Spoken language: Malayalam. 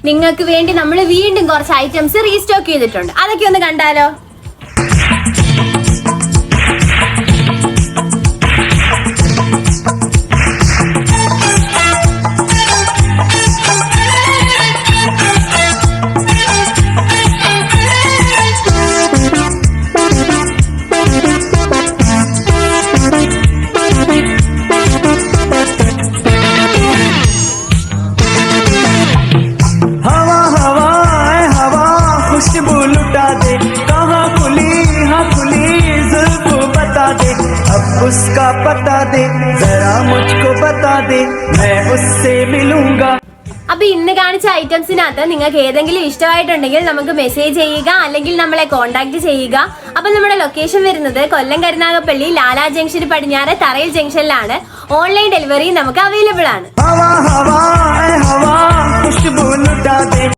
നിങ്ങൾക്ക് വേണ്ടി നമ്മൾ വീണ്ടും കുറച്ച് ഐറ്റംസ് റീസ്റ്റോക്ക് ചെയ്തിട്ടുണ്ട്. അതൊക്കെ ഒന്ന് കണ്ടാലോ? उसका पता दे जरा मुझको बता दे मैं उससे मिलूंगा. അപ്പൊ ഇന്ന് കാണിച്ച ഐറ്റംസിനകത്ത് നിങ്ങൾക്ക് ഏതെങ്കിലും ഇഷ്ടമായിട്ടുണ്ടെങ്കിൽ നമുക്ക് മെസ്സേജ് ചെയ്യുക, അല്ലെങ്കിൽ നമ്മളെ കോൺടാക്ട് ചെയ്യുക. അപ്പൊ നമ്മുടെ ലൊക്കേഷൻ വരുന്നത് കൊല്ലം കരുനാഗപ്പള്ളി ലാലാ ജംഗ്ഷൻ പടിഞ്ഞാറ് തറയിൽ ജംഗ്ഷനിലാണ്. ഓൺലൈൻ ഡെലിവറി നമുക്ക് അവൈലബിൾ ആണ്.